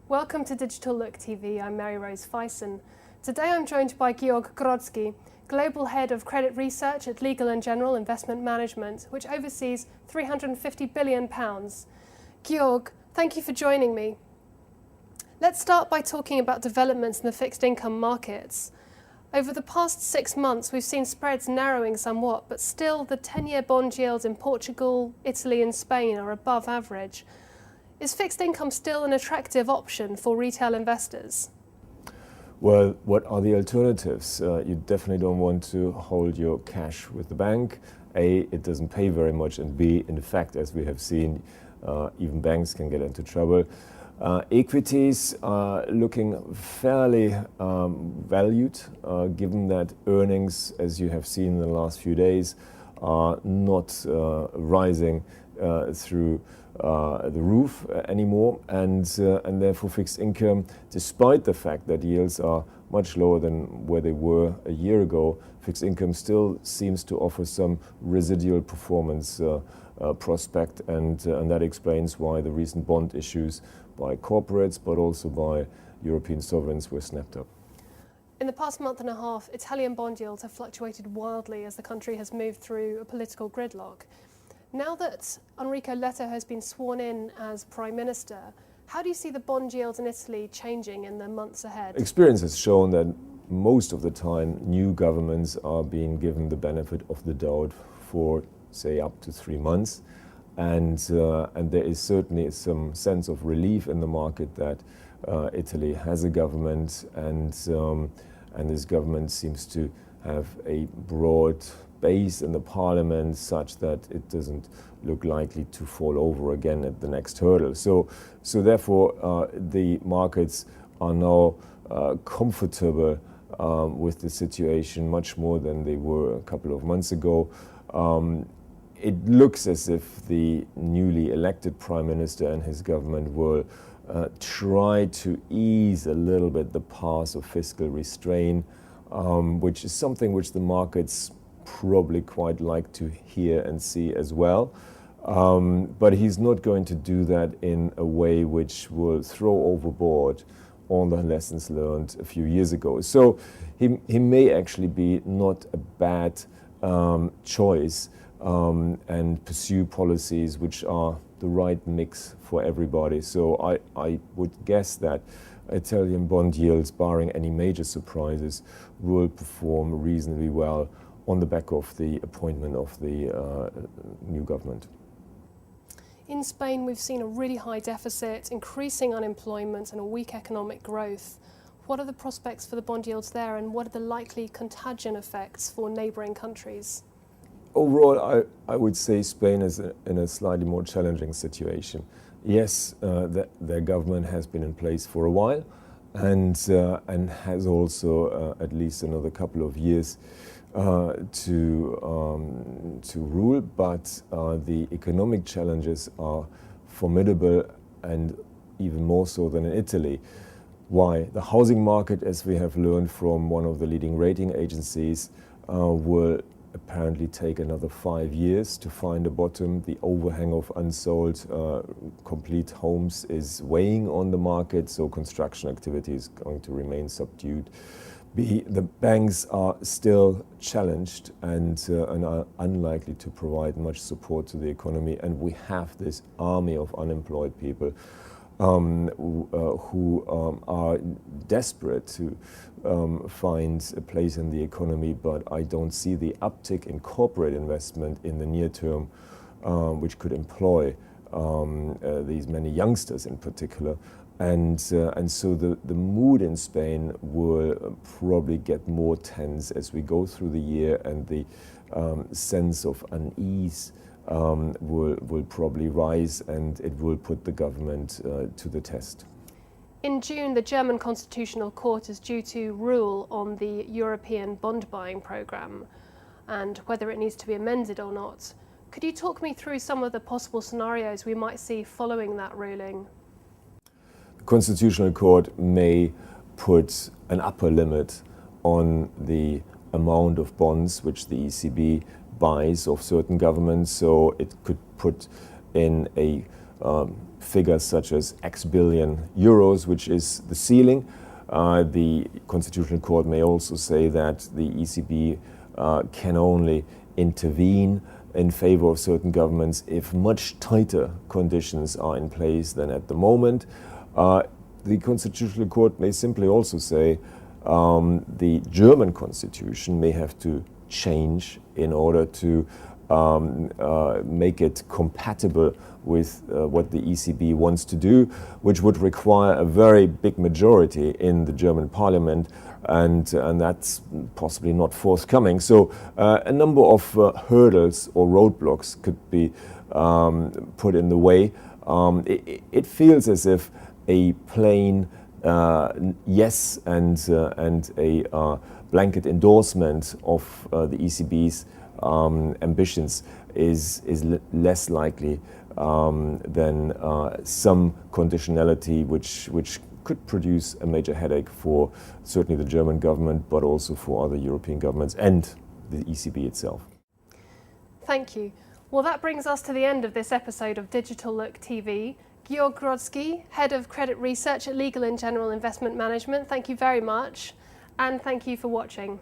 Welcome to Digital Look TV. I'm Mary Rose Fison. Today I'm joined by Georg Grodzki, Global Head of Credit Research at Legal & General Investment Management, which oversees £350 billion. Georg, thank you for joining me. Let's start by talking about developments in the fixed income markets. Over the past 6 months, we've seen spreads narrowing somewhat, but still the 10-year bond yields in Portugal, Italy and Spain are above average. Is fixed income still an attractive option for retail investors? Well, what are the alternatives? You definitely don't want to hold your cash with the bank. A, it doesn't pay very much, and B, in fact, as we have seen, even banks can get into trouble. Equities are looking fairly valued, given that earnings, as you have seen in the last few days, are not rising through the roof anymore, and therefore fixed income, despite the fact that yields are much lower than where they were a year ago, fixed income still seems to offer some residual performance prospect, and that explains why the recent bond issues by corporates but also by European sovereigns were snapped up. In the past month and a half, Italian bond yields have fluctuated wildly as the country has moved through a political gridlock. Now that Enrico Letta has been sworn in as Prime Minister, how do you see the bond yields in Italy changing in the months ahead? Experience has shown that most of the time new governments are being given the benefit of the doubt for, say, up to 3 months. And there is certainly some sense of relief in the market that Italy has a government, and this government seems to have a broad base in the parliament such that it doesn't look likely to fall over again at the next hurdle. So therefore the markets are now comfortable with the situation much more than they were a couple of months ago. It looks as if the newly elected Prime Minister and his government will try to ease a little bit the path of fiscal restraint, which is something which the markets probably quite like to hear and see as well. But he's not going to do that in a way which will throw overboard all the lessons learned a few years ago. So he may actually be not a bad choice and pursue policies which are the right mix for everybody. So I would guess that Italian bond yields, barring any major surprises, will perform reasonably well on the back of the appointment of the new government. In Spain, we've seen a really high deficit, increasing unemployment and a weak economic growth. What are the prospects for the bond yields there, and what are the likely contagion effects for neighbouring countries? Overall, I would say Spain is in a slightly more challenging situation. Yes, their government has been in place for a while, and has also at least another couple of years to rule, but the economic challenges are formidable, and even more so than in Italy. Why? The housing market, as we have learned from one of the leading rating agencies, will apparently take another 5 years to find a bottom. The overhang of unsold complete homes is weighing on the market, so construction activity is going to remain subdued. B, the banks are still challenged and are unlikely to provide much support to the economy, and we have this army of unemployed people who are desperate to find a place in the economy, but I don't see the uptick in corporate investment in the near term, which could employ these many youngsters in particular. And so the mood in Spain will probably get more tense as we go through the year, and the sense of unease will probably rise, and it will put the government to the test. In June, the German Constitutional Court is due to rule on the European bond buying programme and whether it needs to be amended or not. Could you talk me through some of the possible scenarios we might see following that ruling? The Constitutional Court may put an upper limit on the amount of bonds which the ECB buys of certain governments, so it could put in a figures such as X billion euros, which is the ceiling. The Constitutional Court may also say that the ECB can only intervene in favor of certain governments if much tighter conditions are in place than at the moment. The Constitutional Court may simply also say the German constitution may have to change in order to make it compatible with what the ECB wants to do, which would require a very big majority in the German parliament, and that's possibly not forthcoming. So a number of hurdles or roadblocks could be put in the way. It feels as if a plain yes and a blanket endorsement of the ECB's ambitions is less likely than some conditionality which could produce a major headache for certainly the German government, but also for other European governments and the ECB itself. Thank you. Well, that brings us to the end of this episode of Digital Look TV. Georg Grodzki, Head of Credit Research at Legal & General Investment Management, thank you very much, and thank you for watching.